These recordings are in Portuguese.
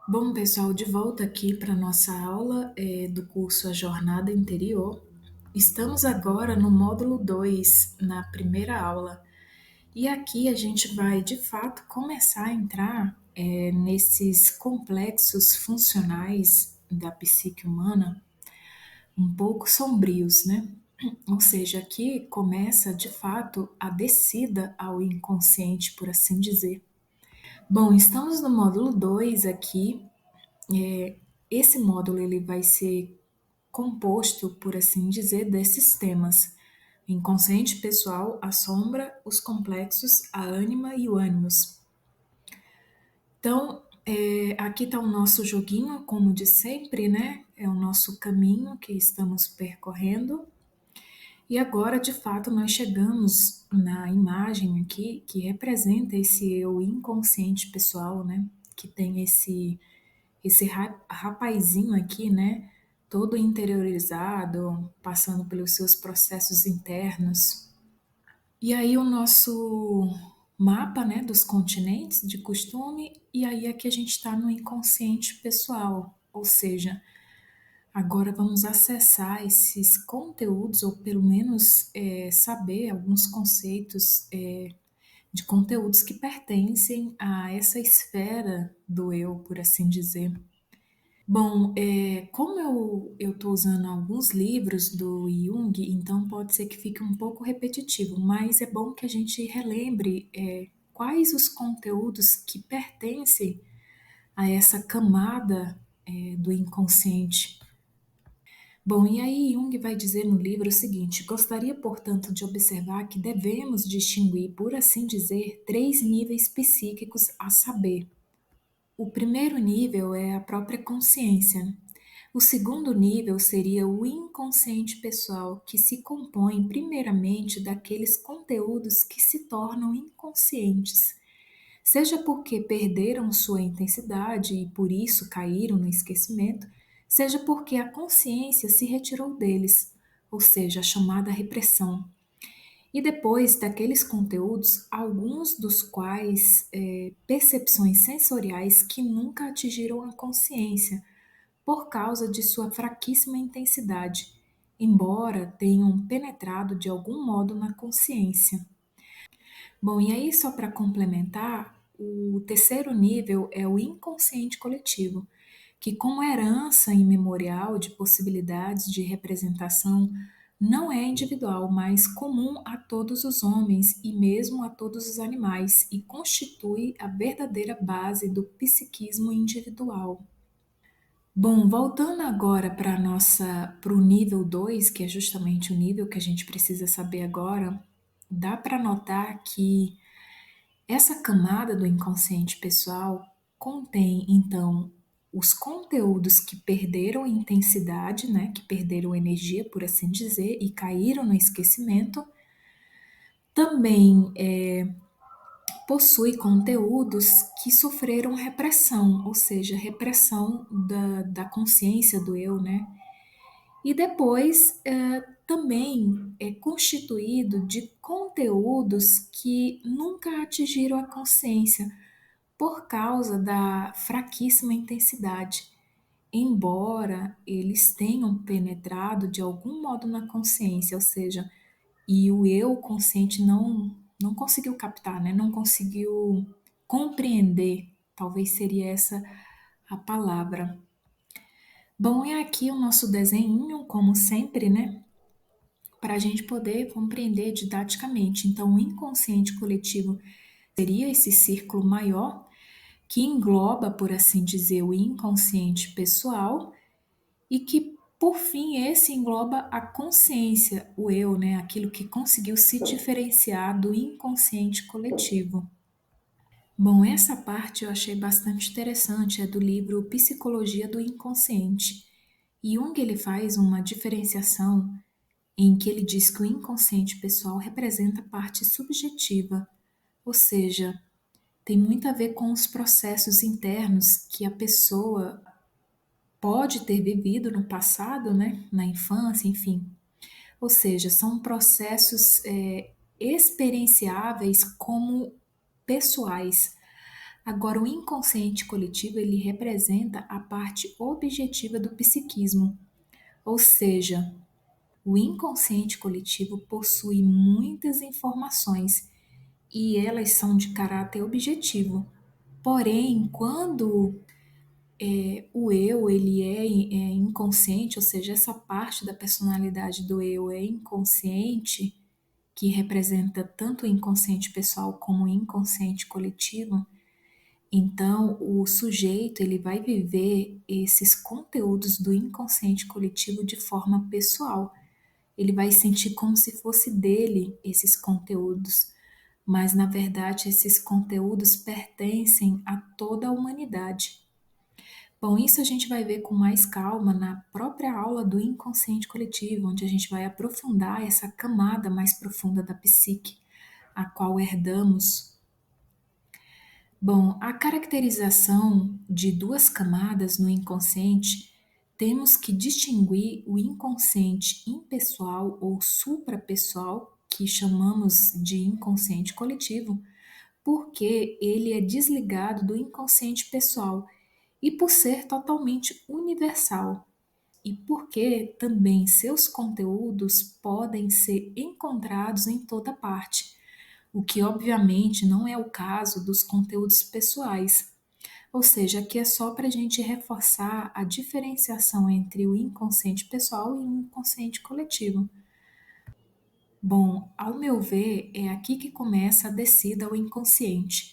Bom, pessoal, de volta aqui para nossa aula do curso A Jornada Interior. Estamos agora no módulo 2, na primeira aula. E aqui a gente vai, de fato, começar a entrar nesses complexos funcionais da psique humana, um pouco sombrios, né? Ou seja, aqui começa, de fato, a descida ao inconsciente, por assim dizer. Bom, estamos no módulo 2 aqui. É, Esse módulo ele vai ser composto, por assim dizer, desses temas: inconsciente pessoal, a sombra, os complexos, a ânima e o ânimos. Então, aqui está o nosso joguinho, como de sempre, né? É o nosso caminho que estamos percorrendo. E agora, de fato, nós chegamos na imagem aqui que representa esse eu inconsciente pessoal, né? Que tem esse rapazinho aqui, né, todo interiorizado, passando pelos seus processos internos. E aí o nosso mapa, né, dos continentes de costume, e aí aqui a gente está no inconsciente pessoal, ou seja, agora vamos acessar esses conteúdos, ou pelo menos saber alguns conceitos de conteúdos que pertencem a essa esfera do eu, por assim dizer. Bom, como eu estou usando alguns livros do Jung, então pode ser que fique um pouco repetitivo, mas é bom que a gente relembre quais os conteúdos que pertencem a essa camada do inconsciente. Bom, e aí Jung vai dizer no livro o seguinte: gostaria, portanto, de observar que devemos distinguir, por assim dizer, três níveis psíquicos a saber. O primeiro nível é a própria consciência. O segundo nível seria o inconsciente pessoal, que se compõe primeiramente daqueles conteúdos que se tornam inconscientes, seja porque perderam sua intensidade e por isso caíram no esquecimento, seja porque a consciência se retirou deles, ou seja, a chamada repressão. E depois daqueles conteúdos, alguns dos quais percepções sensoriais que nunca atingiram a consciência, por causa de sua fraquíssima intensidade, embora tenham penetrado de algum modo na consciência. Bom, e aí, só para complementar, o terceiro nível é o inconsciente coletivo, que, como herança imemorial de possibilidades de representação, não é individual, mas comum a todos os homens e mesmo a todos os animais, e constitui a verdadeira base do psiquismo individual. Bom, voltando agora para o nível 2, que é justamente o nível que a gente precisa saber agora, dá para notar que essa camada do inconsciente pessoal contém, então, os conteúdos que perderam intensidade, né, que perderam energia, por assim dizer, e caíram no esquecimento. Também possui conteúdos que sofreram repressão, ou seja, repressão da consciência do eu, né? E depois também é constituído de conteúdos que nunca atingiram a consciência por causa da fraquíssima intensidade, embora eles tenham penetrado de algum modo na consciência, ou seja, e o eu consciente não conseguiu captar, né? Não conseguiu compreender, talvez seria essa a palavra. Bom, é aqui o nosso desenho, como sempre, né? Para a gente poder compreender didaticamente. Então, o inconsciente coletivo seria esse círculo maior que engloba, por assim dizer, o inconsciente pessoal e que, por fim, esse engloba a consciência, o eu, né? Aquilo que conseguiu se diferenciar do inconsciente coletivo. Bom, essa parte eu achei bastante interessante, é do livro Psicologia do Inconsciente. Jung ele faz uma diferenciação em que ele diz que o inconsciente pessoal representa a parte subjetiva, ou seja, tem muito a ver com os processos internos que a pessoa pode ter vivido no passado, né, na infância, enfim. Ou seja, são processos experienciáveis como pessoais. Agora, o inconsciente coletivo, ele representa a parte objetiva do psiquismo, ou seja, o inconsciente coletivo possui muitas informações e elas são de caráter objetivo. Porém, quando o eu ele é inconsciente, ou seja, essa parte da personalidade do eu é inconsciente, que representa tanto o inconsciente pessoal como o inconsciente coletivo, então o sujeito ele vai viver esses conteúdos do inconsciente coletivo de forma pessoal. Ele vai sentir como se fosse dele esses conteúdos, mas na verdade esses conteúdos pertencem a toda a humanidade. Bom, isso a gente vai ver com mais calma na própria aula do inconsciente coletivo, onde a gente vai aprofundar essa camada mais profunda da psique, a qual herdamos. Bom, a caracterização de duas camadas no inconsciente, temos que distinguir o inconsciente impessoal ou suprapessoal, que chamamos de inconsciente coletivo, porque ele é desligado do inconsciente pessoal e por ser totalmente universal, e porque também seus conteúdos podem ser encontrados em toda parte, o que obviamente não é o caso dos conteúdos pessoais. Ou seja, aqui é só para a gente reforçar a diferenciação entre o inconsciente pessoal e o inconsciente coletivo. Bom, ao meu ver, é aqui que começa a descida ao inconsciente.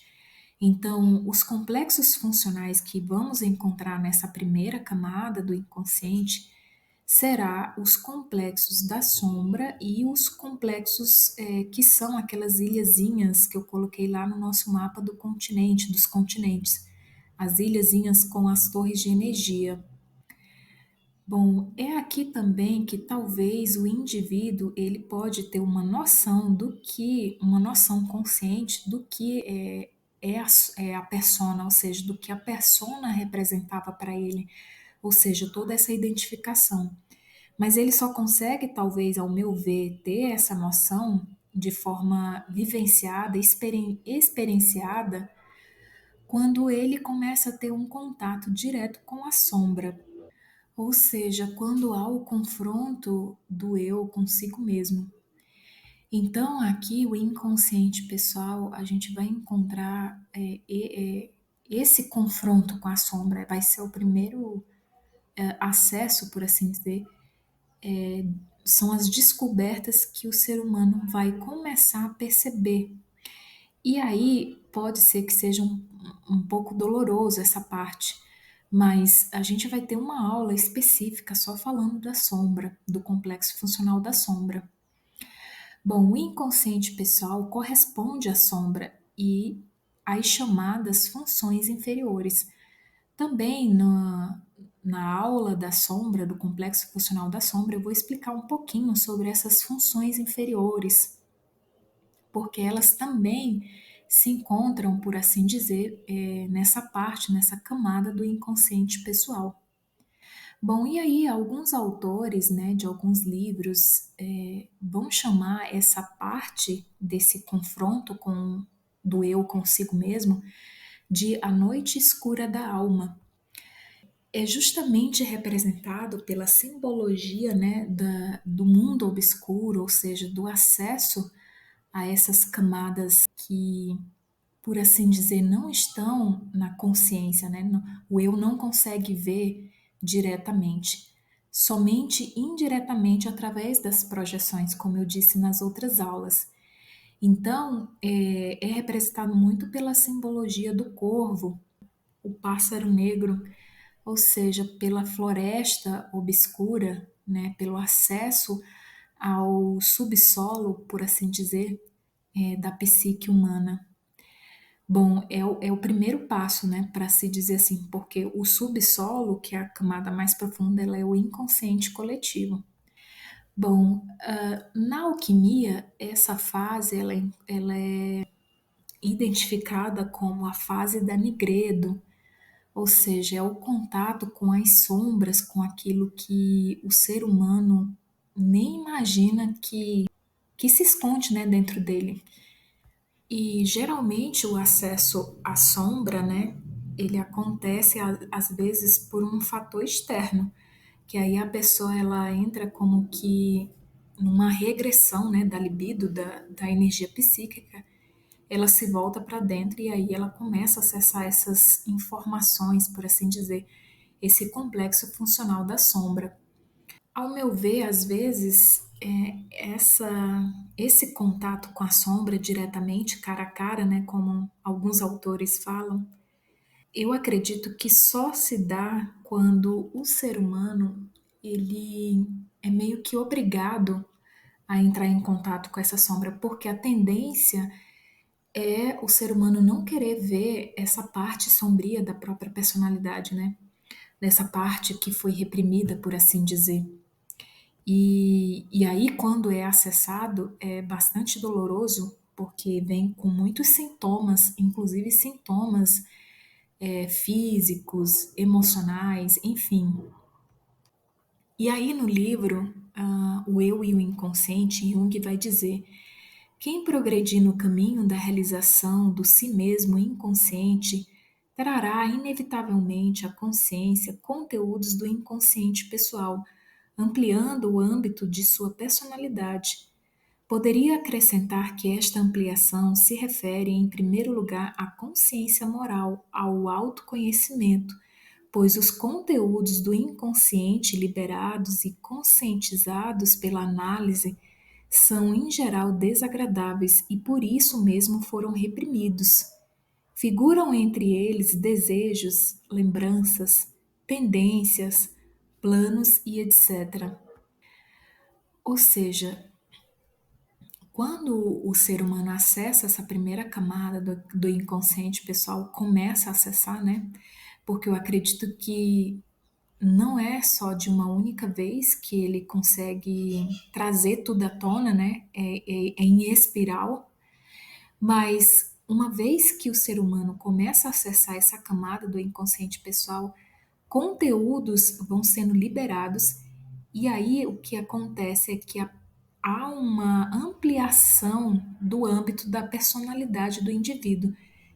Então, os complexos funcionais que vamos encontrar nessa primeira camada do inconsciente será os complexos da sombra e os complexos que são aquelas ilhazinhas que eu coloquei lá no nosso mapa do continente, dos continentes, as ilhazinhas com as torres de energia. Bom, é aqui também que talvez o indivíduo ele pode ter uma noção uma noção consciente do que é a persona, ou seja, do que a persona representava para ele, ou seja, toda essa identificação. Mas ele só consegue, talvez, ao meu ver, ter essa noção de forma vivenciada, experienciada, quando ele começa a ter um contato direto com a sombra. Ou seja, quando há o confronto do eu consigo mesmo. Então, aqui, o inconsciente pessoal, a gente vai encontrar esse confronto com a sombra, vai ser o primeiro acesso, por assim dizer, são as descobertas que o ser humano vai começar a perceber. E aí pode ser que seja um pouco doloroso essa parte, mas a gente vai ter uma aula específica só falando da sombra, do complexo funcional da sombra. Bom, o inconsciente pessoal corresponde à sombra e às chamadas funções inferiores. Também na aula da sombra, do complexo funcional da sombra, eu vou explicar um pouquinho sobre essas funções inferiores, porque elas também se encontram, por assim dizer, nessa parte, nessa camada do inconsciente pessoal. Bom, e aí alguns autores, né, de alguns livros, vão chamar essa parte desse confronto do eu consigo mesmo de a noite escura da alma. É justamente representado pela simbologia, né, do mundo obscuro, ou seja, do acesso a essas camadas que, por assim dizer, não estão na consciência, né? O eu não consegue ver diretamente, somente indiretamente através das projeções, como eu disse nas outras aulas. Então, é representado muito pela simbologia do corvo, o pássaro negro, ou seja, pela floresta obscura, né, pelo acesso ao subsolo, por assim dizer, da psique humana. Bom, é o primeiro passo, né, para se dizer assim, porque o subsolo, que é a camada mais profunda, ela é o inconsciente coletivo. Bom, na alquimia, essa fase ela é identificada como a fase da Nigredo, ou seja, é o contato com as sombras, com aquilo que o ser humano nem imagina que se esconde, né, dentro dele. E geralmente o acesso à sombra, né, ele acontece às vezes por um fator externo, que aí a pessoa ela entra como que numa regressão, né, da libido, da energia psíquica, ela se volta para dentro e aí ela começa a acessar essas informações, por assim dizer, esse complexo funcional da sombra. Ao meu ver, às vezes, esse contato com a sombra diretamente, cara a cara, né, como alguns autores falam, eu acredito que só se dá quando o ser humano ele é meio que obrigado a entrar em contato com essa sombra, porque a tendência é o ser humano não querer ver essa parte sombria da própria personalidade, né? Dessa parte que foi reprimida, por assim dizer. E aí, quando é acessado, é bastante doloroso, porque vem com muitos sintomas, inclusive sintomas físicos, emocionais, enfim. E aí, no livro, O Eu e o Inconsciente, Jung vai dizer: quem progredir no caminho da realização do si mesmo inconsciente trará inevitavelmente à consciência conteúdos do inconsciente pessoal, ampliando o âmbito de sua personalidade. Poderia acrescentar que esta ampliação se refere, em primeiro lugar, à consciência moral, ao autoconhecimento, pois os conteúdos do inconsciente liberados e conscientizados pela análise são, em geral, desagradáveis e por isso mesmo foram reprimidos. Figuram entre eles desejos, lembranças, tendências, planos e etc. Ou seja, quando o ser humano acessa essa primeira camada do inconsciente pessoal, começa a acessar, né? Porque eu acredito que não é só de uma única vez que ele consegue trazer tudo à tona, né? É em espiral, mas uma vez que o ser humano começa a acessar essa camada do inconsciente pessoal, conteúdos vão sendo liberados, e aí o que acontece é que há uma ampliação do âmbito da personalidade do indivíduo.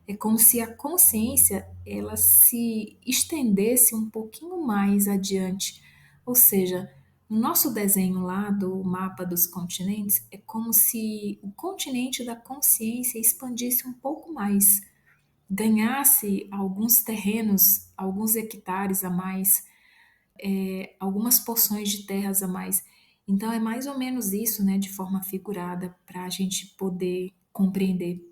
É como se a consciência ela se estendesse um pouquinho mais adiante. Ou seja, no nosso desenho lá do mapa dos continentes, é como se o continente da consciência expandisse um pouco mais, ganhasse alguns terrenos, alguns hectares a mais, algumas porções de terras a mais. Então é mais ou menos isso, né, de forma figurada, para a gente poder compreender.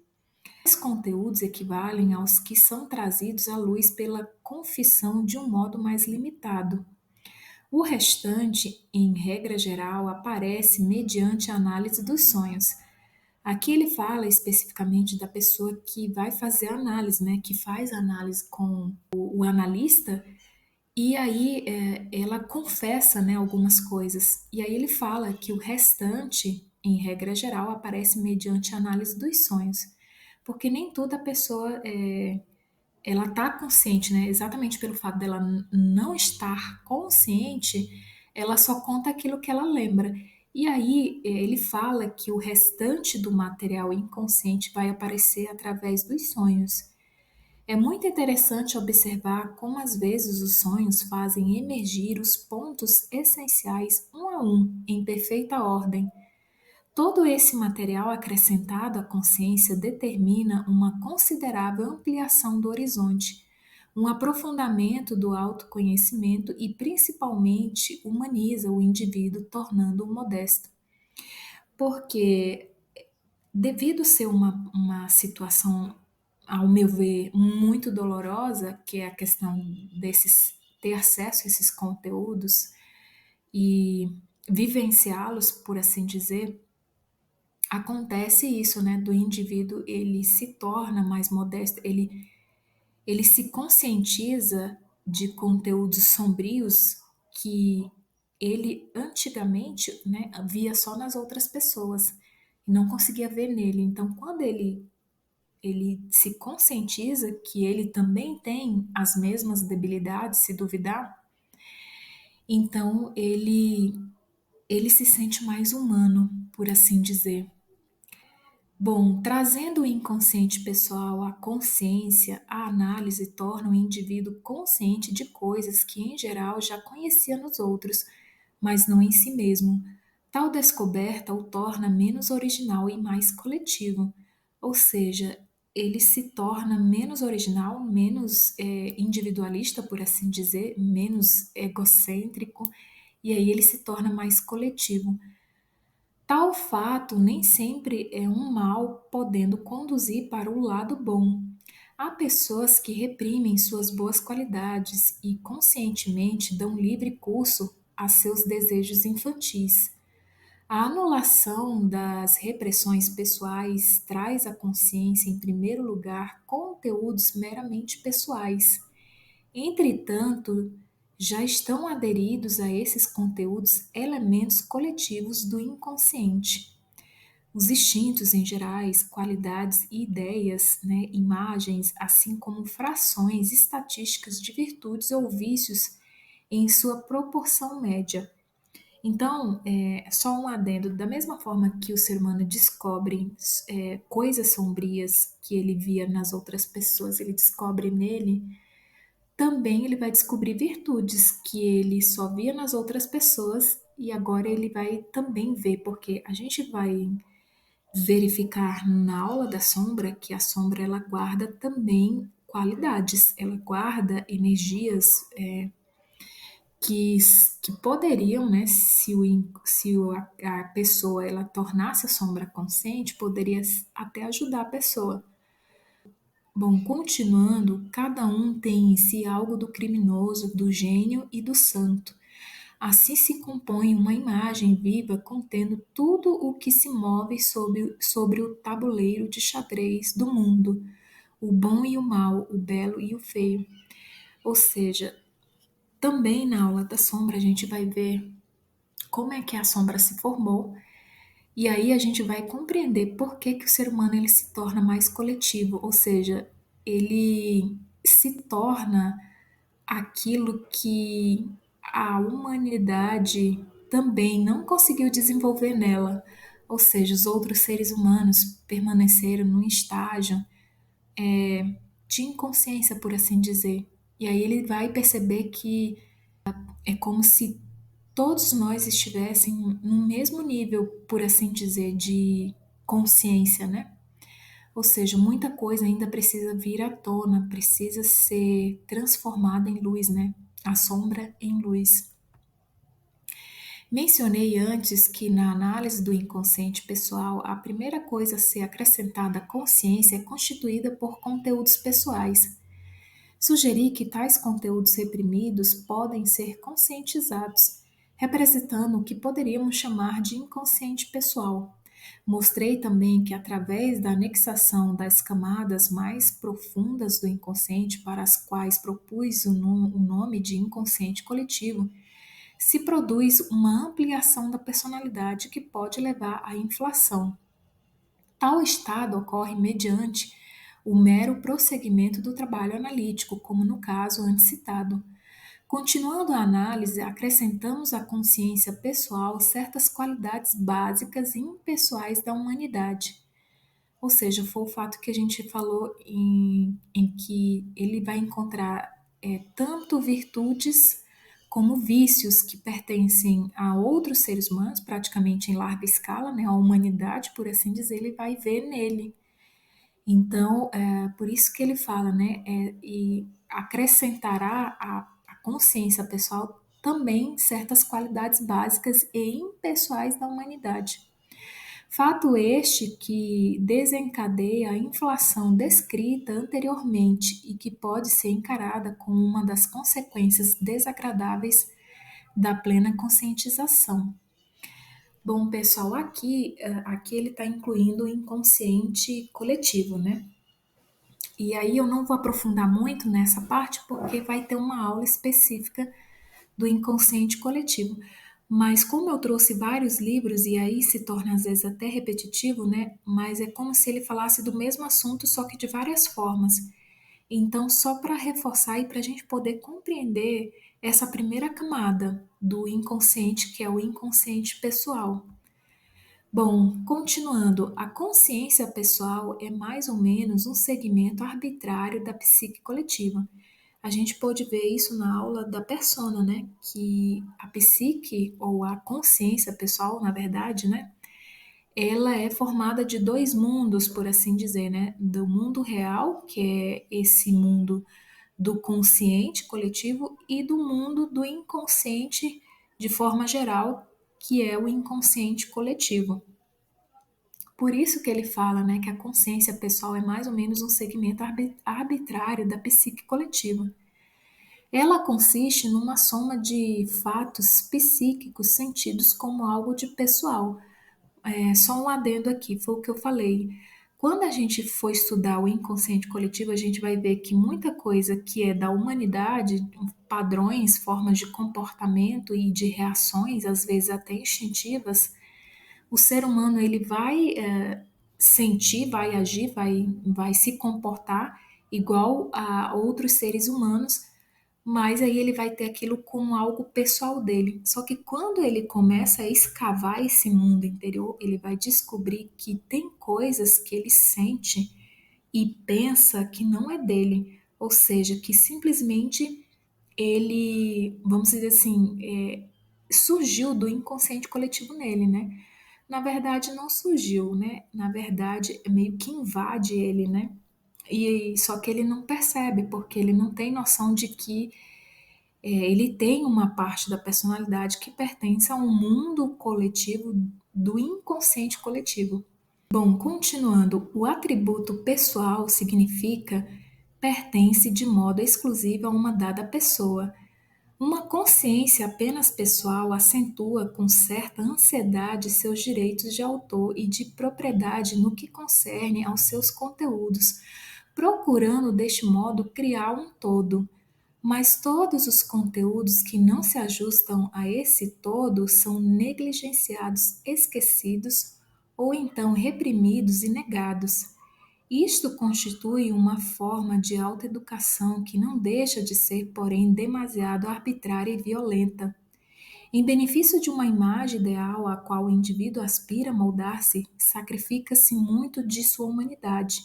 Os conteúdos equivalem aos que são trazidos à luz pela confissão de um modo mais limitado. O restante, em regra geral, aparece mediante a análise dos sonhos. Aqui ele fala especificamente da pessoa que vai fazer a análise, né, que faz a análise com o analista. E aí ela confessa, né, algumas coisas. E aí ele fala que o restante, em regra geral, aparece mediante a análise dos sonhos. Porque nem toda pessoa ela está consciente, né? Exatamente pelo fato dela não estar consciente, ela só conta aquilo que ela lembra. E aí ele fala que o restante do material inconsciente vai aparecer através dos sonhos. É muito interessante observar como às vezes os sonhos fazem emergir os pontos essenciais um a um, em perfeita ordem. Todo esse material acrescentado à consciência determina uma considerável ampliação do horizonte, um aprofundamento do autoconhecimento e, principalmente, humaniza o indivíduo, tornando-o modesto. Porque devido ser uma situação, ao meu ver, muito dolorosa, que é a questão desses ter acesso a esses conteúdos e vivenciá-los, por assim dizer, acontece isso, né, do indivíduo ele se torna mais modesto, ele se conscientiza de conteúdos sombrios que ele antigamente, né, via só nas outras pessoas e não conseguia ver nele. Então, quando ele se conscientiza que ele também tem as mesmas debilidades, se duvidar, então ele se sente mais humano, por assim dizer. Bom, trazendo o inconsciente pessoal à consciência, a análise torna o indivíduo consciente de coisas que, em geral, já conhecia nos outros, mas não em si mesmo. Tal descoberta o torna menos original e mais coletivo, ou seja, ele se torna menos original, menos individualista, por assim dizer, menos egocêntrico, e aí ele se torna mais coletivo. Tal fato nem sempre é um mal, podendo conduzir para o lado bom. Há pessoas que reprimem suas boas qualidades e conscientemente dão livre curso a seus desejos infantis. A anulação das repressões pessoais traz à consciência, em primeiro lugar, conteúdos meramente pessoais. Entretanto, já estão aderidos a esses conteúdos elementos coletivos do inconsciente. Os instintos em gerais, qualidades e ideias, né, imagens, assim como frações estatísticas de virtudes ou vícios em sua proporção média. Então, só um adendo, da mesma forma que o ser humano descobre coisas sombrias que ele via nas outras pessoas, ele descobre nele, também ele vai descobrir virtudes que ele só via nas outras pessoas e agora ele vai também ver, porque a gente vai verificar na aula da sombra que a sombra ela guarda também qualidades, ela guarda energias que, que poderiam, né, se a pessoa ela tornasse a sombra consciente, poderia até ajudar a pessoa. Bom, continuando, cada um tem em si algo do criminoso, do gênio e do santo. Assim se compõe uma imagem viva contendo tudo o que se move sobre o tabuleiro de xadrez do mundo, o bom e o mal, o belo e o feio. Ou seja, também na aula da sombra a gente vai ver como é que a sombra se formou e aí a gente vai compreender por que, que o ser humano ele se torna mais coletivo, ou seja, ele se torna aquilo que a humanidade também não conseguiu desenvolver nela. Ou seja, os outros seres humanos permaneceram num estágio de inconsciência, por assim dizer. E aí ele vai perceber que é como se todos nós estivéssemos no mesmo nível, por assim dizer, de consciência, né? Ou seja, muita coisa ainda precisa vir à tona, precisa ser transformada em luz, né? A sombra em luz. Mencionei antes que na análise do inconsciente pessoal, a primeira coisa a ser acrescentada à consciência é constituída por conteúdos pessoais. Sugeri que tais conteúdos reprimidos podem ser conscientizados, representando o que poderíamos chamar de inconsciente pessoal. Mostrei também que, através da anexação das camadas mais profundas do inconsciente, para as quais propus o nome de inconsciente coletivo, se produz uma ampliação da personalidade que pode levar à inflação. Tal estado ocorre mediante o mero prosseguimento do trabalho analítico, como no caso antes citado. Continuando a análise, acrescentamos à consciência pessoal certas qualidades básicas e impessoais da humanidade. Ou seja, foi o fato que a gente falou em que ele vai encontrar tanto virtudes como vícios que pertencem a outros seres humanos, praticamente em larga escala, né, a humanidade, por assim dizer, ele vai ver nele. Então, por isso que ele fala, né, e acrescentará à consciência pessoal também certas qualidades básicas e impessoais da humanidade. Fato este que desencadeia a inflação descrita anteriormente e que pode ser encarada como uma das consequências desagradáveis da plena conscientização. Bom, pessoal, aqui ele está incluindo o inconsciente coletivo, né? E aí eu não vou aprofundar muito nessa parte porque vai ter uma aula específica do inconsciente coletivo. Mas como eu trouxe vários livros e aí se torna às vezes até repetitivo, né? Mas é como se ele falasse do mesmo assunto, só que de várias formas. Então, só para reforçar e para a gente poder compreender essa primeira camada do inconsciente, que é o inconsciente pessoal. Bom, continuando, a consciência pessoal é mais ou menos um segmento arbitrário da psique coletiva. A gente pôde ver isso na aula da persona, né? Que a psique ou a consciência pessoal, na verdade, né? Ela é formada de dois mundos, por assim dizer, né? Do mundo real, que é esse mundo do consciente coletivo, e do mundo do inconsciente de forma geral, que é o inconsciente coletivo. Por isso que ele fala, né, que a consciência pessoal é mais ou menos um segmento arbitrário da psique coletiva. Ela consiste numa soma de fatos psíquicos sentidos como algo de pessoal. Só um adendo aqui, foi o que eu falei. Quando a gente for estudar o inconsciente coletivo, a gente vai ver que muita coisa que é da humanidade, padrões, formas de comportamento e de reações, às vezes até instintivas, o ser humano ele vai sentir, vai agir, vai se comportar igual a outros seres humanos, mas aí ele vai ter aquilo como algo pessoal dele. Só que quando ele começa a escavar esse mundo interior, ele vai descobrir que tem coisas que ele sente e pensa que não é dele, ou seja, que simplesmente ele, vamos dizer assim, surgiu do inconsciente coletivo nele, né? Na verdade, não surgiu, né? Na verdade, meio que invade ele, né? E só que ele não percebe, porque ele não tem noção de que ele tem uma parte da personalidade que pertence a um mundo coletivo do inconsciente coletivo. Bom, continuando, o atributo pessoal significa pertence de modo exclusivo a uma dada pessoa. Uma consciência apenas pessoal acentua com certa ansiedade seus direitos de autor e de propriedade no que concerne aos seus conteúdos, procurando deste modo criar um todo. Mas todos os conteúdos que não se ajustam a esse todo são negligenciados, esquecidos ou então reprimidos e negados. Isto constitui uma forma de autoeducação que não deixa de ser, porém, demasiado arbitrária e violenta. Em benefício de uma imagem ideal a qual o indivíduo aspira a moldar-se, sacrifica-se muito de sua humanidade.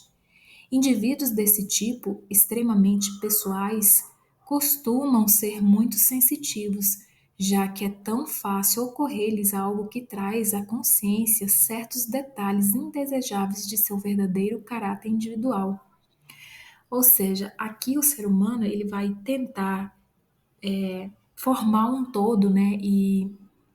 Indivíduos desse tipo, extremamente pessoais, costumam ser muito sensitivos, já que é tão fácil ocorrer-lhes algo que traz à consciência certos detalhes indesejáveis de seu verdadeiro caráter individual. Ou seja, aqui o ser humano ele vai tentar formar um todo, né, e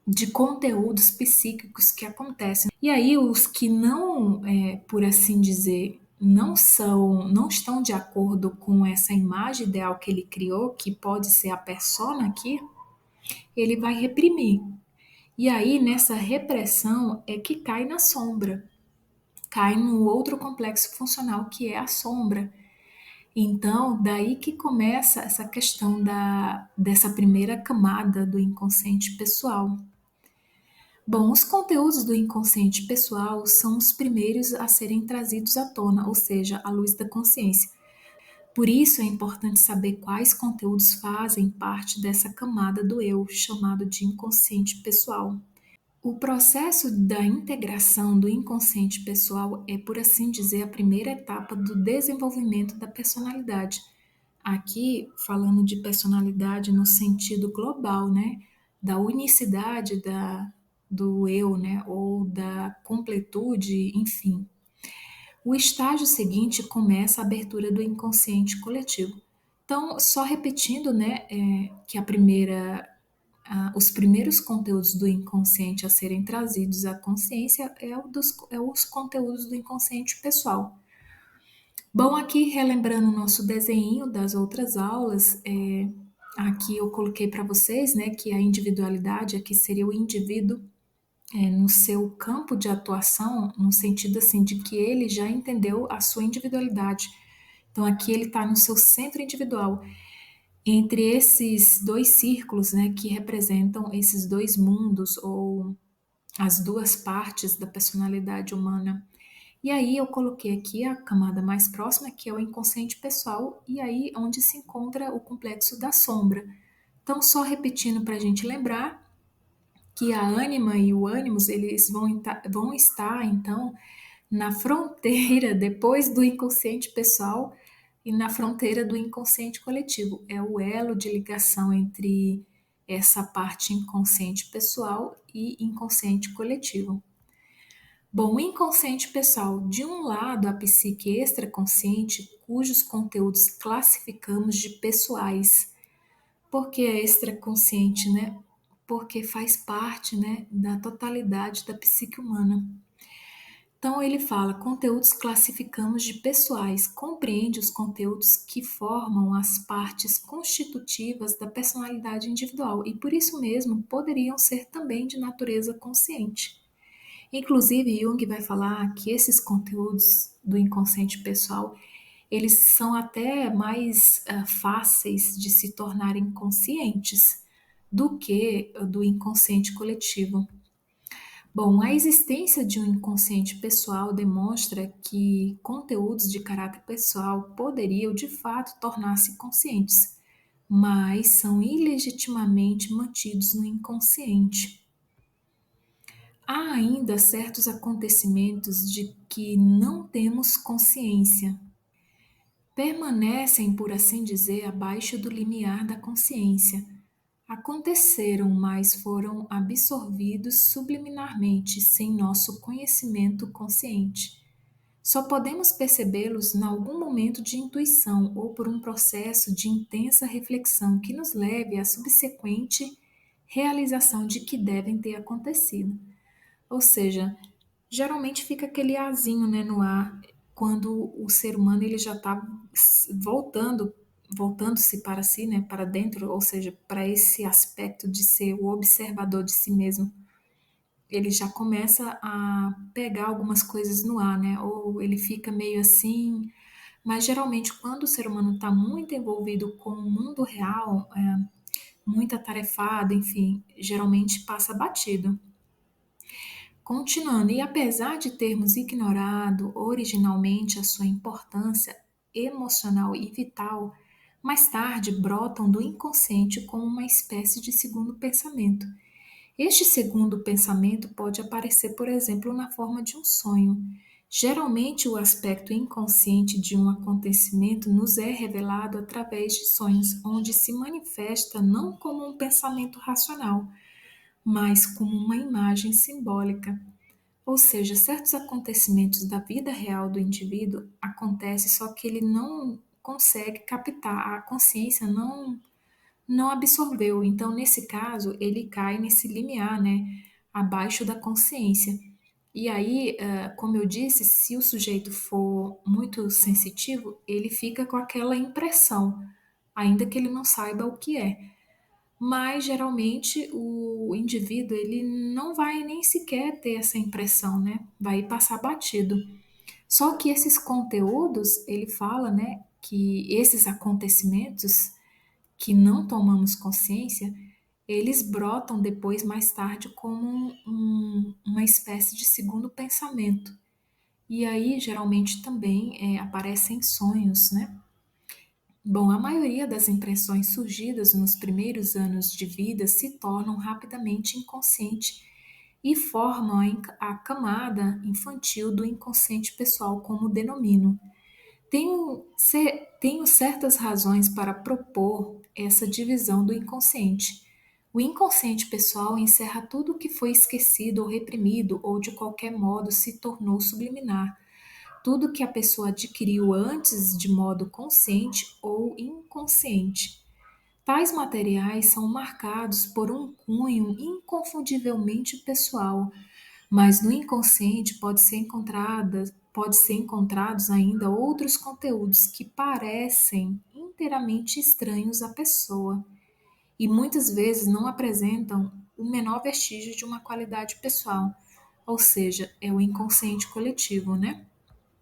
de conteúdos psíquicos que acontecem. E aí os que não, por assim dizer, não estão de acordo com essa imagem ideal que ele criou, que pode ser a persona aqui, ele vai reprimir. E aí nessa repressão é que cai na sombra, cai no outro complexo funcional que é a sombra. Então, daí que começa essa questão dessa primeira camada do inconsciente pessoal. Bom, os conteúdos do inconsciente pessoal são os primeiros a serem trazidos à tona, ou seja, à luz da consciência. Por isso é importante saber quais conteúdos fazem parte dessa camada do eu, chamado de inconsciente pessoal. O processo da integração do inconsciente pessoal é, por assim dizer, a primeira etapa do desenvolvimento da personalidade. Aqui, falando de personalidade no sentido global, né? Da unicidade do eu, né? Ou da completude, enfim. O estágio seguinte começa a abertura do inconsciente coletivo. Então, só repetindo, né? Que os primeiros conteúdos do inconsciente a serem trazidos à consciência é os conteúdos do inconsciente pessoal. Bom, aqui relembrando o nosso desenho das outras aulas, aqui eu coloquei para vocês, né, que a individualidade aqui seria o indivíduo no seu campo de atuação, no sentido assim de que ele já entendeu a sua individualidade. Então aqui ele está no seu centro individual, entre esses dois círculos, né, que representam esses dois mundos ou as duas partes da personalidade humana. E aí eu coloquei aqui a camada mais próxima, que é o inconsciente pessoal, e aí onde se encontra o complexo da sombra. Então, só repetindo para a gente lembrar, que a ânima e o ânimos eles vão estar então na fronteira depois do inconsciente pessoal e na fronteira do inconsciente coletivo. É o elo de ligação entre essa parte inconsciente pessoal e inconsciente coletivo. Bom, o inconsciente pessoal, de um lado, a psique extraconsciente, cujos conteúdos classificamos de pessoais. Por que é extraconsciente, né? Porque faz parte, né, da totalidade da psique humana. Então ele fala, conteúdos classificamos de pessoais, compreende os conteúdos que formam as partes constitutivas da personalidade individual e por isso mesmo poderiam ser também de natureza consciente. Inclusive Jung vai falar que esses conteúdos do inconsciente pessoal, eles são até mais fáceis de se tornarem conscientes do que do inconsciente coletivo. Bom, a existência de um inconsciente pessoal demonstra que conteúdos de caráter pessoal poderiam de fato tornar-se conscientes, mas são ilegitimamente mantidos no inconsciente. Há ainda certos acontecimentos de que não temos consciência. Permanecem, por assim dizer, abaixo do limiar da consciência. Aconteceram, mas foram absorvidos subliminarmente, sem nosso conhecimento consciente. Só podemos percebê-los em algum momento de intuição ou por um processo de intensa reflexão que nos leve à subsequente realização de que devem ter acontecido. Ou seja, geralmente fica aquele azinho, né, no ar quando o ser humano ele já está voltando-se para si, né, para dentro, ou seja, para esse aspecto de ser o observador de si mesmo. Ele já começa a pegar algumas coisas no ar, né? Ou ele fica meio assim. Mas geralmente, quando o ser humano está muito envolvido com o mundo real, muito atarefado, enfim, geralmente passa batido. Continuando, e apesar de termos ignorado originalmente a sua importância emocional e vital, mais tarde brotam do inconsciente como uma espécie de segundo pensamento. Este segundo pensamento pode aparecer, por exemplo, na forma de um sonho. Geralmente, o aspecto inconsciente de um acontecimento nos é revelado através de sonhos, onde se manifesta não como um pensamento racional, mas como uma imagem simbólica. Ou seja, certos acontecimentos da vida real do indivíduo acontecem, só que ele não consegue captar, a consciência não absorveu. Então, nesse caso, ele cai nesse limiar, né, abaixo da consciência. E aí, como eu disse, se o sujeito for muito sensitivo, ele fica com aquela impressão, ainda que ele não saiba o que é. Mas geralmente o indivíduo ele não vai nem sequer ter essa impressão, né? Vai passar batido. Só que esses conteúdos, ele fala, né, que esses acontecimentos que não tomamos consciência, eles brotam depois, mais tarde, como uma espécie de segundo pensamento. E aí, geralmente, também aparecem sonhos, né? Bom, a maioria das impressões surgidas nos primeiros anos de vida se tornam rapidamente inconsciente e formam a camada infantil do inconsciente pessoal, como denomino. Tenho certas razões para propor essa divisão do inconsciente. O inconsciente pessoal encerra tudo o que foi esquecido ou reprimido ou de qualquer modo se tornou subliminar, tudo que a pessoa adquiriu antes de modo consciente ou inconsciente. Tais materiais são marcados por um cunho inconfundivelmente pessoal, mas no inconsciente pode ser encontrados ainda outros conteúdos que parecem inteiramente estranhos à pessoa e muitas vezes não apresentam o menor vestígio de uma qualidade pessoal, ou seja, é o inconsciente coletivo, né?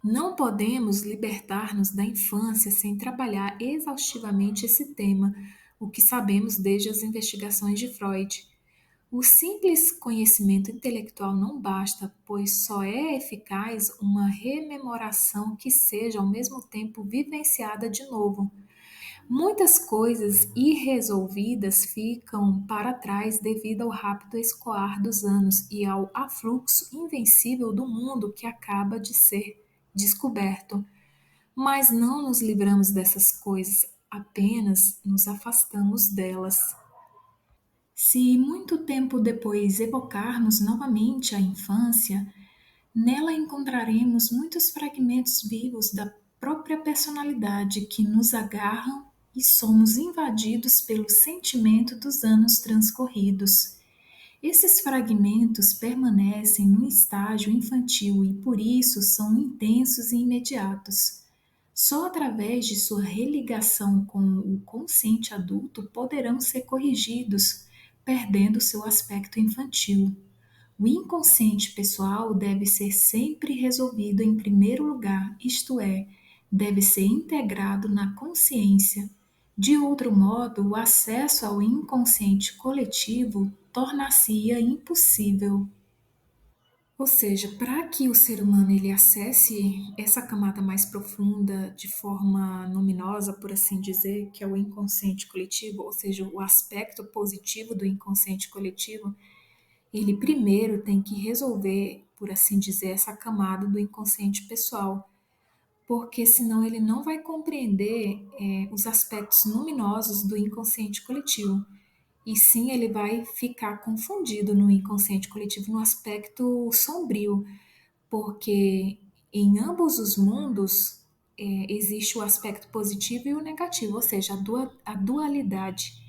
Não podemos libertar-nos da infância sem trabalhar exaustivamente esse tema, o que sabemos desde as investigações de Freud. O simples conhecimento intelectual não basta, pois só é eficaz uma rememoração que seja ao mesmo tempo vivenciada de novo. Muitas coisas irresolvidas ficam para trás devido ao rápido escoar dos anos e ao afluxo invencível do mundo que acaba de ser descoberto. Mas não nos livramos dessas coisas, apenas nos afastamos delas. Se muito tempo depois evocarmos novamente a infância, nela encontraremos muitos fragmentos vivos da própria personalidade que nos agarram e somos invadidos pelo sentimento dos anos transcorridos. Esses fragmentos permanecem no estágio infantil e por isso são intensos e imediatos. Só através de sua religação com o consciente adulto poderão ser corrigidos, perdendo seu aspecto infantil. O inconsciente pessoal deve ser sempre resolvido em primeiro lugar, isto é, deve ser integrado na consciência. De outro modo, o acesso ao inconsciente coletivo tornar-se-ia impossível. Ou seja, para que o ser humano ele acesse essa camada mais profunda de forma luminosa, por assim dizer, que é o inconsciente coletivo, ou seja, o aspecto positivo do inconsciente coletivo, ele primeiro tem que resolver, por assim dizer, essa camada do inconsciente pessoal, porque senão ele não vai compreender os aspectos luminosos do inconsciente coletivo. E sim, ele vai ficar confundido no inconsciente coletivo no aspecto sombrio, porque em ambos os mundos existe o aspecto positivo e o negativo, ou seja, a dualidade.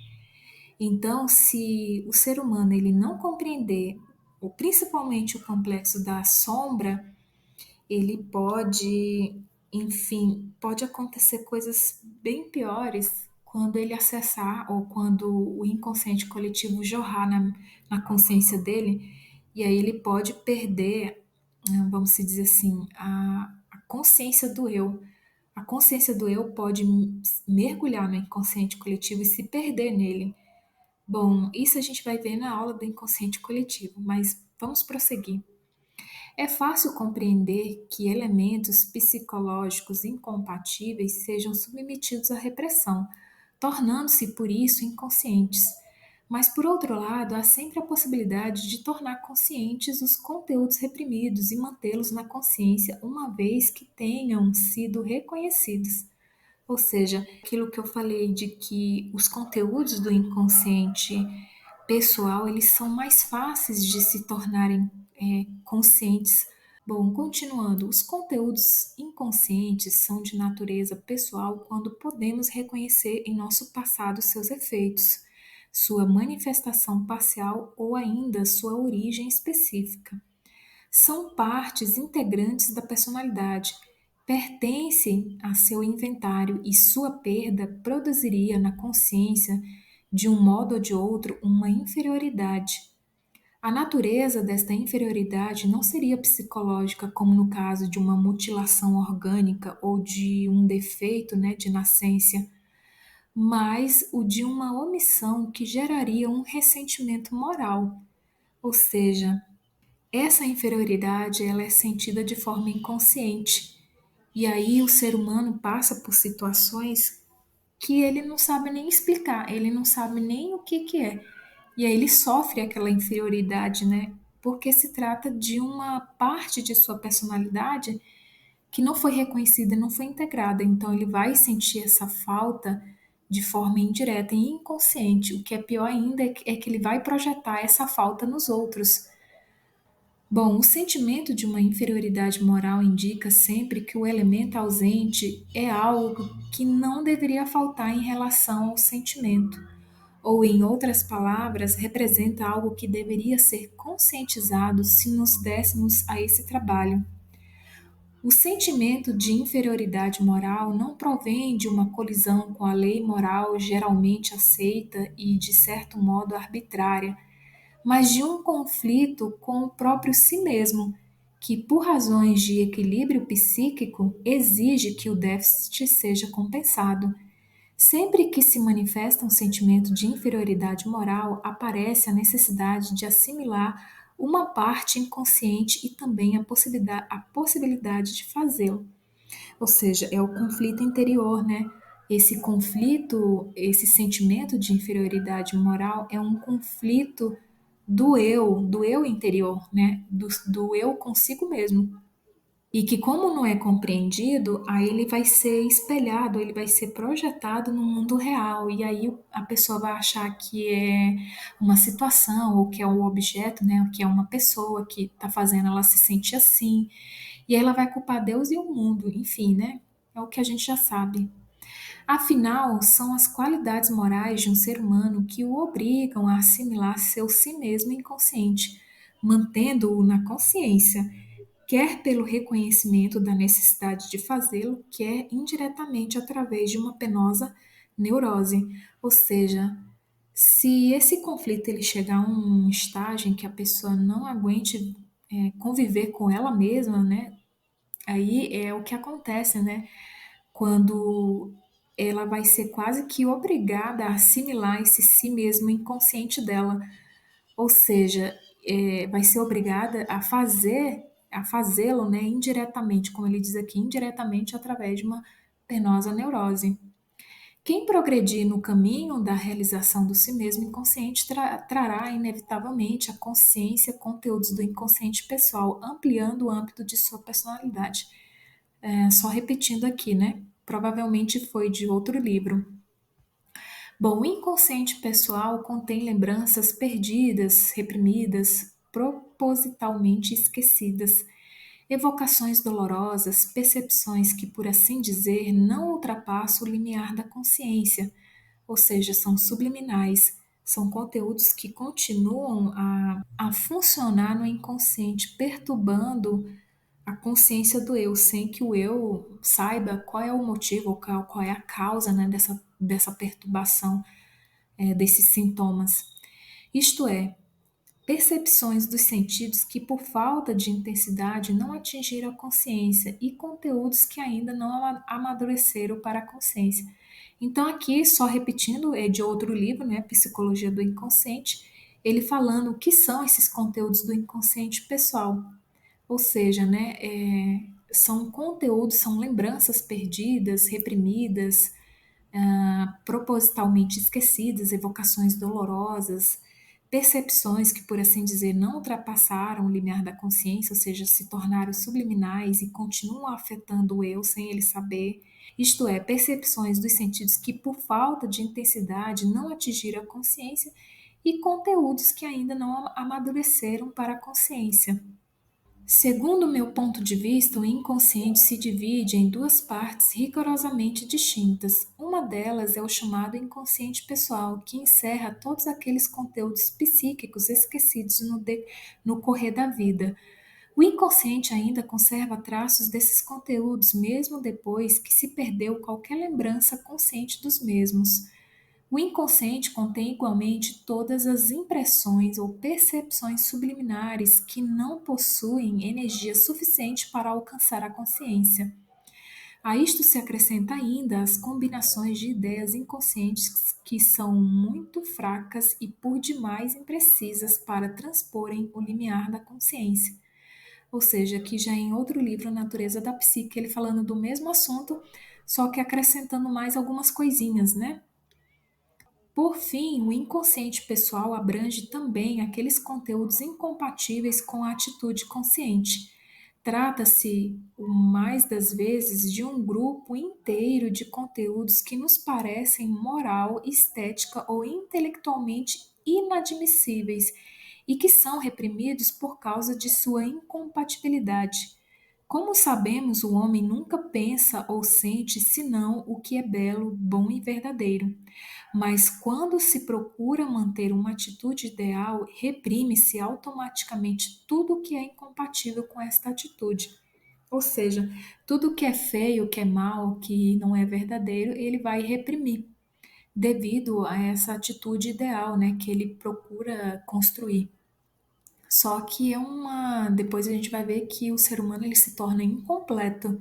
Então, se o ser humano ele não compreender, ou principalmente o complexo da sombra, ele pode, enfim, pode acontecer coisas bem piores quando ele acessar ou quando o inconsciente coletivo jorrar na consciência dele, e aí ele pode perder, vamos se dizer assim, a consciência do eu. A consciência do eu pode mergulhar no inconsciente coletivo e se perder nele. Bom, isso a gente vai ver na aula do inconsciente coletivo, mas vamos prosseguir. É fácil compreender que elementos psicológicos incompatíveis sejam submetidos à repressão, tornando-se por isso inconscientes. Mas, por outro lado, há sempre a possibilidade de tornar conscientes os conteúdos reprimidos e mantê-los na consciência uma vez que tenham sido reconhecidos. Ou seja, aquilo que eu falei de que os conteúdos do inconsciente pessoal, eles são mais fáceis de se tornarem conscientes. Bom, continuando, os conteúdos inconscientes são de natureza pessoal quando podemos reconhecer em nosso passado seus efeitos, sua manifestação parcial ou ainda sua origem específica. São partes integrantes da personalidade, pertencem a seu inventário e sua perda produziria na consciência, de um modo ou de outro, uma inferioridade. A natureza desta inferioridade não seria psicológica, como no caso de uma mutilação orgânica ou de um defeito de nascença, mas o de uma omissão que geraria um ressentimento moral. Ou seja, essa inferioridade ela é sentida de forma inconsciente. E aí o ser humano passa por situações que ele não sabe nem explicar, ele não sabe nem o que é. E aí ele sofre aquela inferioridade, né? Porque se trata de uma parte de sua personalidade que não foi reconhecida, não foi integrada. Então ele vai sentir essa falta de forma indireta e inconsciente. O que é pior ainda é que ele vai projetar essa falta nos outros. Bom, o sentimento de uma inferioridade moral indica sempre que o elemento ausente é algo que não deveria faltar em relação ao sentimento, ou, em outras palavras, representa algo que deveria ser conscientizado se nos dessemos a esse trabalho. O sentimento de inferioridade moral não provém de uma colisão com a lei moral geralmente aceita e, de certo modo, arbitrária, mas de um conflito com o próprio si mesmo, que, por razões de equilíbrio psíquico, exige que o déficit seja compensado. Sempre que se manifesta um sentimento de inferioridade moral, aparece a necessidade de assimilar uma parte inconsciente e também a possibilidade de fazê-lo. Ou seja, é o conflito interior, né? esse conflito, esse sentimento de inferioridade moral é um conflito do eu interior, né? Do eu consigo mesmo. E que, como não é compreendido, aí ele vai ser espelhado, ele vai ser projetado no mundo real. E aí a pessoa vai achar que é uma situação, ou que é um objeto, né? Ou que é uma pessoa que está fazendo ela se sentir assim. E aí ela vai culpar Deus e o mundo, enfim, né? É o que a gente já sabe. Afinal, são as qualidades morais de um ser humano que o obrigam a assimilar seu si mesmo inconsciente, mantendo-o na consciência, quer pelo reconhecimento da necessidade de fazê-lo, quer indiretamente através de uma penosa neurose. Ou seja, se esse conflito ele chegar a um estágio em que a pessoa não aguente conviver com ela mesma, né? Aí é o que acontece, né? Quando ela vai ser quase que obrigada a assimilar esse si mesmo inconsciente dela, ou seja, vai ser obrigada a fazê-lo, né, indiretamente, como ele diz aqui, indiretamente através de uma penosa neurose. Quem progredir no caminho da realização do si mesmo inconsciente trará inevitavelmente à consciência conteúdos do inconsciente pessoal, ampliando o âmbito de sua personalidade. Só repetindo aqui, né? Provavelmente foi de outro livro. Bom, o inconsciente pessoal contém lembranças perdidas, reprimidas, propositalmente esquecidas, evocações dolorosas, percepções que, por assim dizer, não ultrapassam o limiar da consciência, ou seja, são subliminais, são conteúdos que continuam a funcionar no inconsciente, perturbando a consciência do eu, sem que o eu saiba qual é o motivo, qual é a causa, né, dessa perturbação, desses sintomas. Isto é, percepções dos sentidos que, por falta de intensidade, não atingiram a consciência e conteúdos que ainda não amadureceram para a consciência. Então, aqui, só repetindo, é de outro livro, né, Psicologia do Inconsciente, ele falando o que são esses conteúdos do inconsciente pessoal. Ou seja, né, são conteúdos, são lembranças perdidas, reprimidas, propositalmente esquecidas, evocações dolorosas, percepções que, por assim dizer, não ultrapassaram o limiar da consciência, ou seja, se tornaram subliminais e continuam afetando o eu sem ele saber. Isto é, percepções dos sentidos que, por falta de intensidade, não atingiram a consciência e conteúdos que ainda não amadureceram para a consciência. Segundo o meu ponto de vista, o inconsciente se divide em duas partes rigorosamente distintas. Uma delas é o chamado inconsciente pessoal, que encerra todos aqueles conteúdos psíquicos esquecidos no correr da vida. O inconsciente ainda conserva traços desses conteúdos, mesmo depois que se perdeu qualquer lembrança consciente dos mesmos. O inconsciente contém igualmente todas as impressões ou percepções subliminares que não possuem energia suficiente para alcançar a consciência. A isto se acrescenta ainda as combinações de ideias inconscientes que são muito fracas e por demais imprecisas para transporem o limiar da consciência. Ou seja, aqui já em outro livro, Natureza da Psique, ele falando do mesmo assunto, só que acrescentando mais algumas coisinhas, né? Por fim, o inconsciente pessoal abrange também aqueles conteúdos incompatíveis com a atitude consciente. Trata-se, o mais das vezes, de um grupo inteiro de conteúdos que nos parecem moral, estética ou intelectualmente inadmissíveis e que são reprimidos por causa de sua incompatibilidade. Como sabemos, o homem nunca pensa ou sente senão o que é belo, bom e verdadeiro. Mas quando se procura manter uma atitude ideal, reprime-se automaticamente tudo que é incompatível com esta atitude. Ou seja, tudo que é feio, que é mal, que não é verdadeiro, ele vai reprimir, devido a essa atitude ideal, né, que ele procura construir. Só que depois a gente vai ver que o ser humano ele se torna incompleto.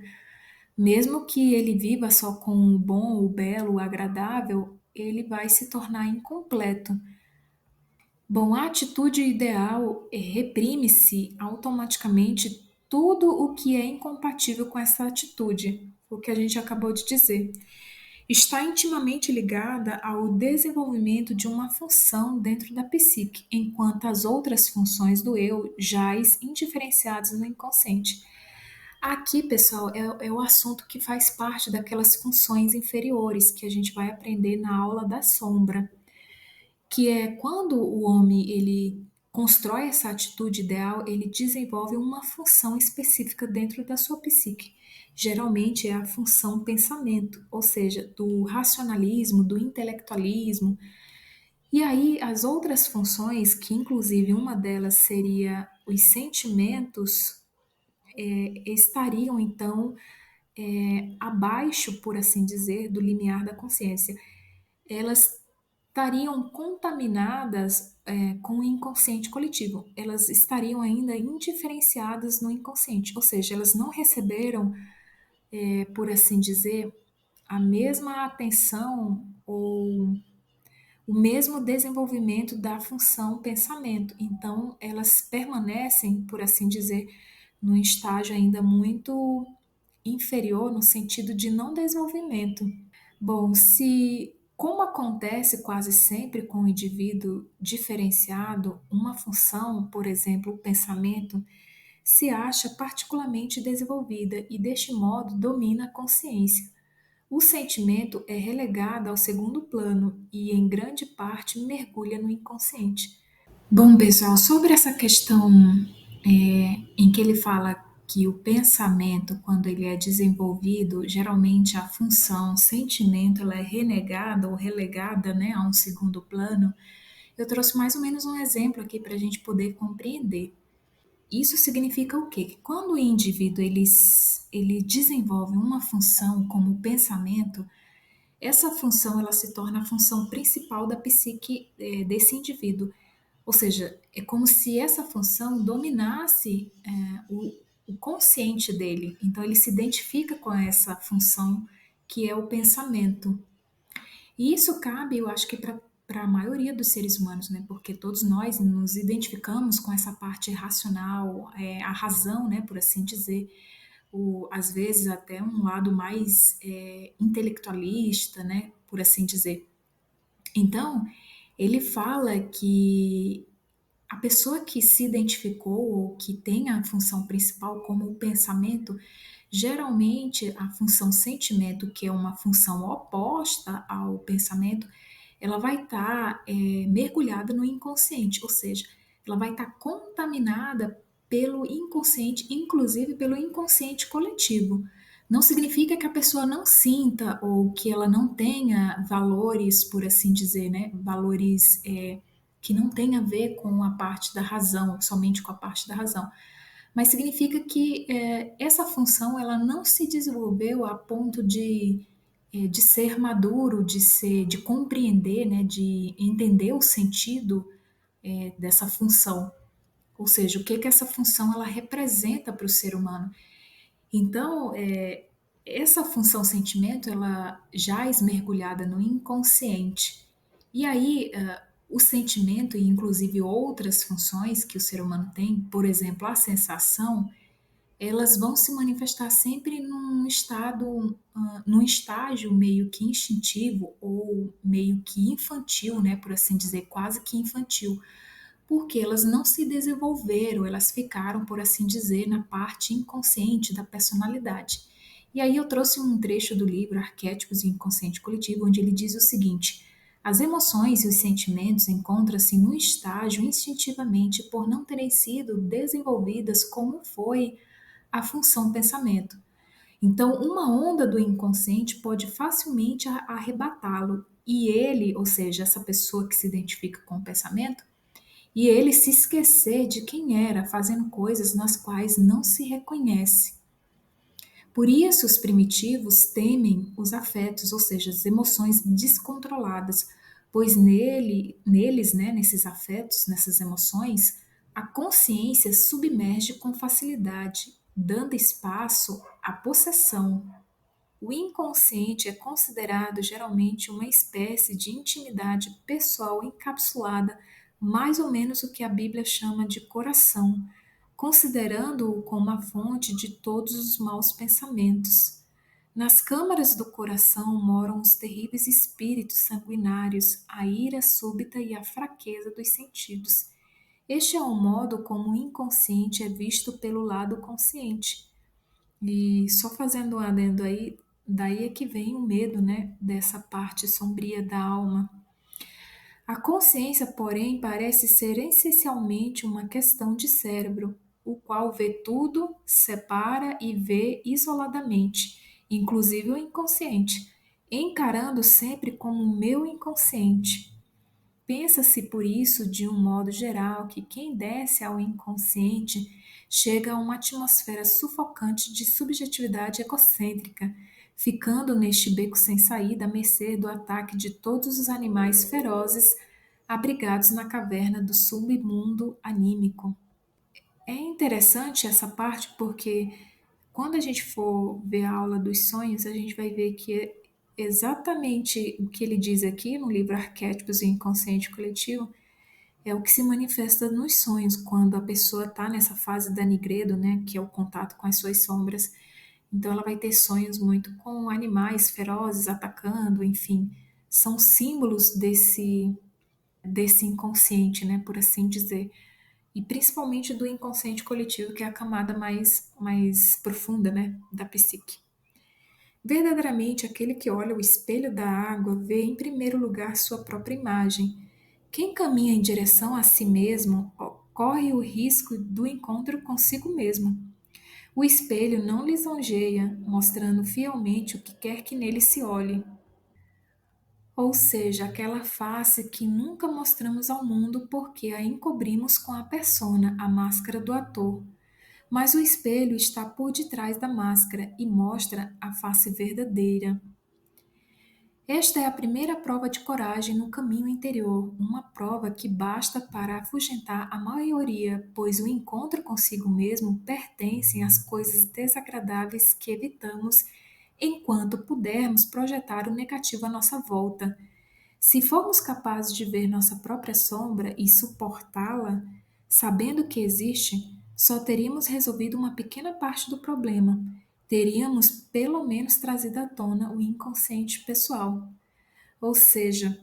Mesmo que ele viva só com o bom, o belo, o agradável, ele vai se tornar incompleto. Bom, a atitude ideal reprime-se automaticamente tudo o que é incompatível com essa atitude, o que a gente acabou de dizer. está intimamente ligada ao desenvolvimento de uma função dentro da psique, enquanto as outras funções do eu jaz indiferenciadas no inconsciente. Aqui, pessoal, é o assunto que faz parte daquelas funções inferiores que a gente vai aprender na aula da sombra, que é quando o homem ele constrói essa atitude ideal, ele desenvolve uma função específica dentro da sua psique. Geralmente é a função pensamento, ou seja, do racionalismo, do intelectualismo. E aí as outras funções, que inclusive uma delas seria os sentimentos, estariam então abaixo, por assim dizer, do limiar da consciência. Elas estariam contaminadas com o inconsciente coletivo, elas estariam ainda indiferenciadas no inconsciente, ou seja, elas não receberam, por assim dizer, a mesma atenção ou o mesmo desenvolvimento da função pensamento. Então, elas permanecem, por assim dizer, num estágio ainda muito inferior no sentido de não desenvolvimento. Bom, se como acontece quase sempre com o indivíduo diferenciado, uma função, por exemplo, o pensamento, se acha particularmente desenvolvida e, deste modo, domina a consciência. O sentimento é relegado ao segundo plano e, em grande parte, mergulha no inconsciente. Bom, pessoal, sobre essa questão em que ele fala que o pensamento, quando ele é desenvolvido, geralmente a função sentimento ela é renegada ou relegada, né, a um segundo plano, eu trouxe mais ou menos um exemplo aqui para a gente poder compreender. Isso significa o quê? Que quando o indivíduo ele desenvolve uma função como o pensamento, essa função ela se torna a função principal da psique desse indivíduo. Ou seja, é como se essa função dominasse o consciente dele. Então, ele se identifica com essa função que é o pensamento. E isso cabe, eu acho que para a maioria dos seres humanos, né? Porque todos nós nos identificamos com essa parte racional, a razão, né? Por assim dizer. Às vezes até um lado mais intelectualista, né? Por assim dizer. Então, ele fala que a pessoa que se identificou ou que tem a função principal como o pensamento, geralmente a função sentimento, que é uma função oposta ao pensamento, ela vai estar mergulhada no inconsciente, ou seja, ela vai estar contaminada pelo inconsciente, inclusive pelo inconsciente coletivo. Não significa que a pessoa não sinta ou que ela não tenha valores, por assim dizer, né? Valores que não tem a ver com a parte da razão, somente com a parte da razão. Mas significa que essa função ela não se desenvolveu a ponto de ser maduro, de compreender, né, de entender o sentido dessa função. Ou seja, o que que essa função ela representa para o ser humano. Então, essa função sentimento, ela já é mergulhada no inconsciente. E aí, o sentimento, e inclusive outras funções que o ser humano tem, por exemplo, a sensação, elas vão se manifestar sempre num estágio meio que instintivo ou meio que infantil, né, por assim dizer, quase que infantil, porque elas não se desenvolveram, elas ficaram, por assim dizer, na parte inconsciente da personalidade. E aí eu trouxe um trecho do livro Arquétipos e Inconsciente Coletivo, onde ele diz o seguinte: as emoções e os sentimentos encontram-se num estágio instintivamente por não terem sido desenvolvidas como foi a função pensamento. Então, uma onda do inconsciente pode facilmente arrebatá-lo, e ele, ou seja, essa pessoa que se identifica com o pensamento, e ele se esquecer de quem era, fazendo coisas nas quais não se reconhece. Por isso, os primitivos temem os afetos, ou seja, as emoções descontroladas, pois neles, né, nesses afetos, nessas emoções, a consciência submerge com facilidade, dando espaço à possessão. O inconsciente é considerado geralmente uma espécie de intimidade pessoal encapsulada, mais ou menos o que a Bíblia chama de coração, considerando-o como a fonte de todos os maus pensamentos. Nas câmaras do coração moram os terríveis espíritos sanguinários, a ira súbita e a fraqueza dos sentidos. Este é o modo como o inconsciente é visto pelo lado consciente. E só fazendo um adendo aí, daí é que vem o medo, né, dessa parte sombria da alma. A consciência, porém, parece ser essencialmente uma questão de cérebro, o qual vê tudo, separa e vê isoladamente, inclusive o inconsciente, encarando sempre como o meu inconsciente. Pensa-se por isso, de um modo geral, que quem desce ao inconsciente chega a uma atmosfera sufocante de subjetividade egocêntrica, ficando neste beco sem saída à mercê do ataque de todos os animais ferozes abrigados na caverna do submundo anímico. É interessante essa parte porque quando a gente for ver a aula dos sonhos, a gente vai ver que é exatamente o que ele diz aqui no livro Arquétipos e Inconsciente Coletivo é o que se manifesta nos sonhos, quando a pessoa está nessa fase da nigredo, né, que é o contato com as suas sombras. Então ela vai ter sonhos muito com animais ferozes atacando, enfim, são símbolos desse inconsciente, né, por assim dizer. E principalmente do inconsciente coletivo, que é a camada mais profunda, né, da psique. Verdadeiramente, aquele que olha o espelho da água vê em primeiro lugar sua própria imagem. Quem caminha em direção a si mesmo corre o risco do encontro consigo mesmo. O espelho não lisonjeia, mostrando fielmente o que quer que nele se olhe. Ou seja, aquela face que nunca mostramos ao mundo porque a encobrimos com a persona, a máscara do ator. Mas o espelho está por detrás da máscara e mostra a face verdadeira. Esta é a primeira prova de coragem no caminho interior, uma prova que basta para afugentar a maioria, pois o encontro consigo mesmo pertence às coisas desagradáveis que evitamos enquanto pudermos projetar o negativo à nossa volta. Se formos capazes de ver nossa própria sombra e suportá-la, sabendo que existe, só teríamos resolvido uma pequena parte do problema. Teríamos pelo menos trazido à tona o inconsciente pessoal. Ou seja,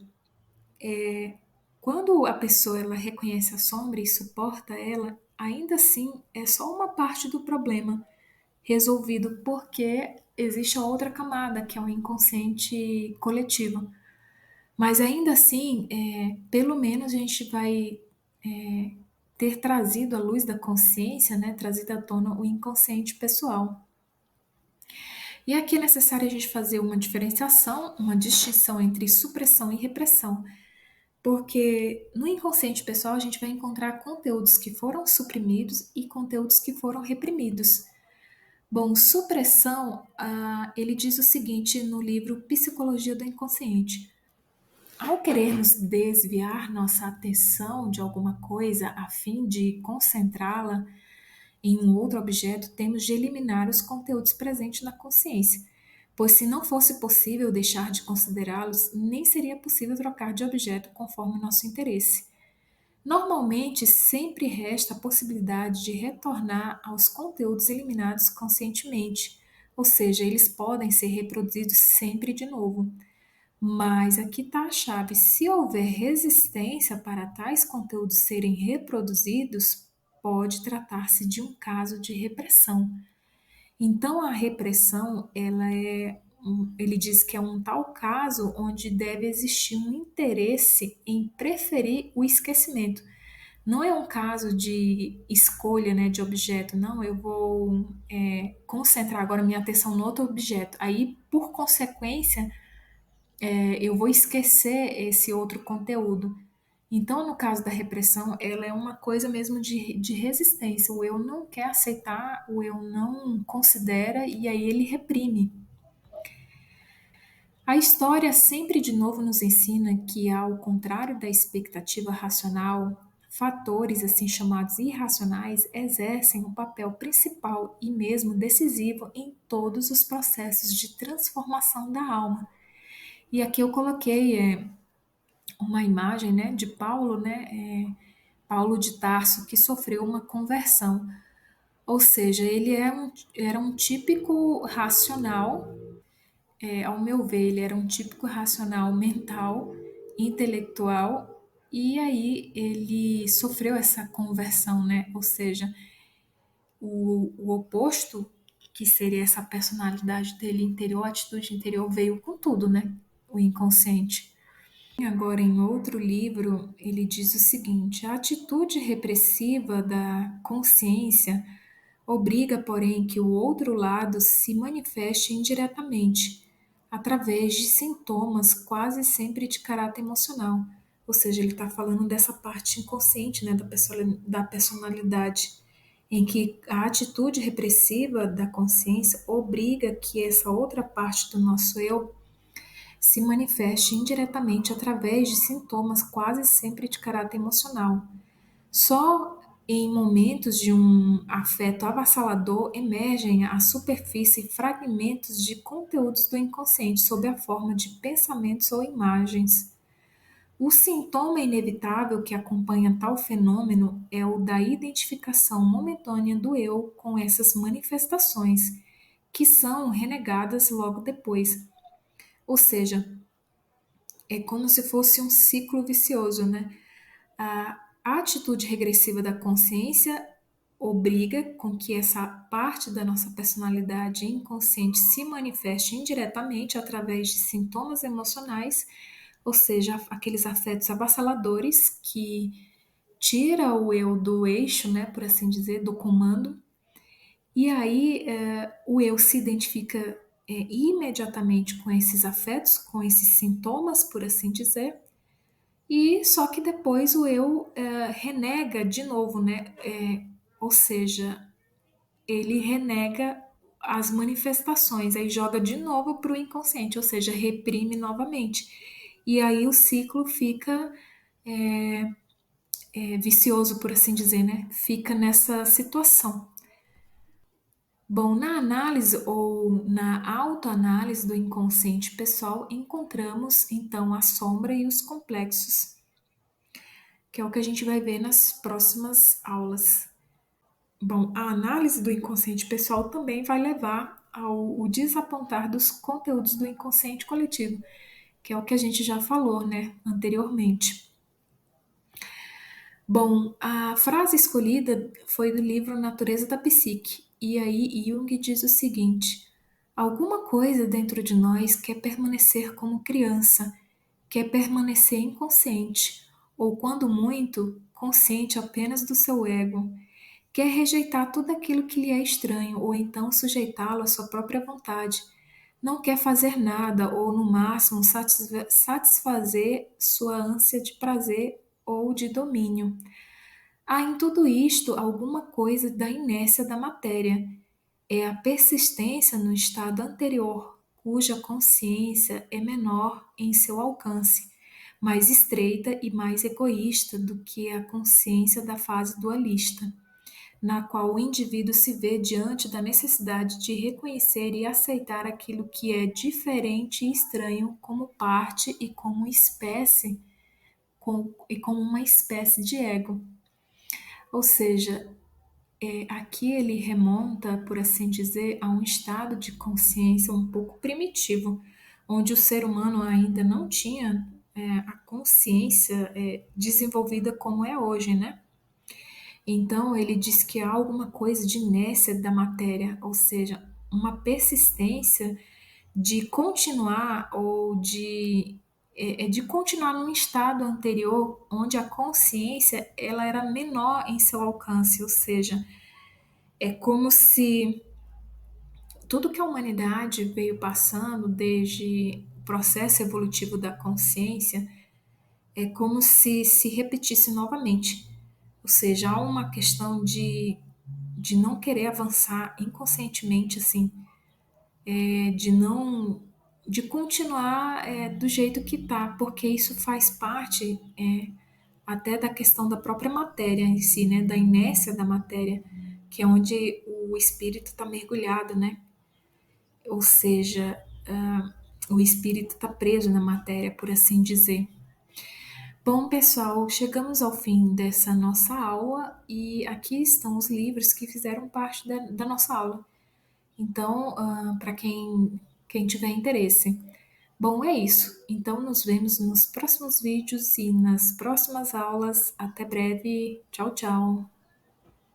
quando a pessoa ela reconhece a sombra e suporta ela, ainda assim é só uma parte do problema resolvido porque existe a outra camada, que é o inconsciente coletivo. Mas ainda assim, pelo menos a gente vai ter trazido à luz da consciência, né, trazido à tona o inconsciente pessoal. E aqui é necessário a gente fazer uma diferenciação, uma distinção entre supressão e repressão, porque no inconsciente pessoal a gente vai encontrar conteúdos que foram suprimidos e conteúdos que foram reprimidos. Bom, supressão, ele diz o seguinte no livro Psicologia do Inconsciente. Ao querermos desviar nossa atenção de alguma coisa a fim de concentrá-la em um outro objeto, temos de eliminar os conteúdos presentes na consciência, pois se não fosse possível deixar de considerá-los, nem seria possível trocar de objeto conforme o nosso interesse. Normalmente, sempre resta a possibilidade de retornar aos conteúdos eliminados conscientemente, ou seja, eles podem ser reproduzidos sempre de novo. Mas aqui está a chave: se houver resistência para tais conteúdos serem reproduzidos, pode tratar-se de um caso de repressão. Então, a repressão, ele diz que é um tal caso onde deve existir um interesse em preferir o esquecimento. Não é um caso de escolha, né, de objeto. Não, eu vou concentrar agora minha atenção no outro objeto. Aí, por consequência, eu vou esquecer esse outro conteúdo. Então, no caso da repressão, ela é uma coisa mesmo de resistência. O eu não quer aceitar, o eu não considera, e aí ele reprime. A história sempre de novo nos ensina que, ao contrário da expectativa racional, fatores assim chamados irracionais exercem um papel principal e mesmo decisivo em todos os processos de transformação da alma. E aqui eu coloquei uma imagem, né, de Paulo, né, Paulo de Tarso, que sofreu uma conversão. Ou seja, ele era um típico racional ao meu ver, ele era um típico racional mental, intelectual, e aí ele sofreu essa conversão, né? Ou seja, o oposto, que seria essa personalidade dele interior, a atitude interior, veio com tudo, né? O inconsciente. Agora, em outro livro, ele diz o seguinte: a atitude repressiva da consciência obriga, porém, que o outro lado se manifeste indiretamente, através de sintomas quase sempre de caráter emocional. Ou seja, ele está falando dessa parte inconsciente, né, da personalidade, em que a atitude repressiva da consciência obriga que essa outra parte do nosso eu se manifeste indiretamente através de sintomas quase sempre de caráter emocional. Só em momentos de um afeto avassalador emergem à superfície fragmentos de conteúdos do inconsciente sob a forma de pensamentos ou imagens. O sintoma inevitável que acompanha tal fenômeno é o da identificação momentânea do eu com essas manifestações, que são renegadas logo depois. Ou seja, é como se fosse um ciclo vicioso, né? A atitude regressiva da consciência obriga com que essa parte da nossa personalidade inconsciente se manifeste indiretamente através de sintomas emocionais, ou seja, aqueles afetos avassaladores que tira o eu do eixo, né, por assim dizer, do comando. E aí o eu se identifica imediatamente com esses afetos, com esses sintomas, por assim dizer, e só que depois o eu renega de novo, né? Ou seja, ele renega as manifestações, aí joga de novo para o inconsciente, ou seja, reprime novamente. E aí o ciclo fica vicioso, por assim dizer, né? Fica nessa situação. Bom, na análise ou na autoanálise do inconsciente pessoal, encontramos então a sombra e os complexos, que é o que a gente vai ver nas próximas aulas. Bom, a análise do inconsciente pessoal também vai levar ao desapontar dos conteúdos do inconsciente coletivo, que é o que a gente já falou, né, anteriormente. Bom, a frase escolhida foi do livro Natureza da Psique, e aí Jung diz o seguinte: alguma coisa dentro de nós quer permanecer como criança, quer permanecer inconsciente, ou quando muito, consciente apenas do seu ego. Quer rejeitar tudo aquilo que lhe é estranho, ou então sujeitá-lo à sua própria vontade. Não quer fazer nada, ou no máximo satisfazer sua ânsia de prazer ou de domínio. Há em tudo isto alguma coisa da inércia da matéria. É a persistência no estado anterior, cuja consciência é menor em seu alcance, mais estreita e mais egoísta do que a consciência da fase dualista, na qual o indivíduo se vê diante da necessidade de reconhecer e aceitar aquilo que é diferente e estranho como parte e como espécie, e como uma espécie de ego. Ou seja, aqui ele remonta, por assim dizer, a um estado de consciência um pouco primitivo, onde o ser humano ainda não tinha a consciência desenvolvida como é hoje, né? Então, ele diz que há alguma coisa de inércia da matéria, ou seja, uma persistência de continuar ou de continuar num estado anterior onde a consciência ela era menor em seu alcance, ou seja, é como se tudo que a humanidade veio passando desde o processo evolutivo da consciência é como se repetisse novamente. Ou seja, há uma questão de não querer avançar inconscientemente, assim, de não de continuar do jeito que tá, porque isso faz parte até da questão da própria matéria em si, né, da inércia da matéria, que é onde o espírito está mergulhado, né? Ou seja, o espírito está preso na matéria, por assim dizer. Bom, pessoal, chegamos ao fim dessa nossa aula e aqui estão os livros que fizeram parte da nossa aula. Então, para quem quem tiver interesse. Bom, é isso. Então, nos vemos nos próximos vídeos e nas próximas aulas. Até breve. Tchau, tchau.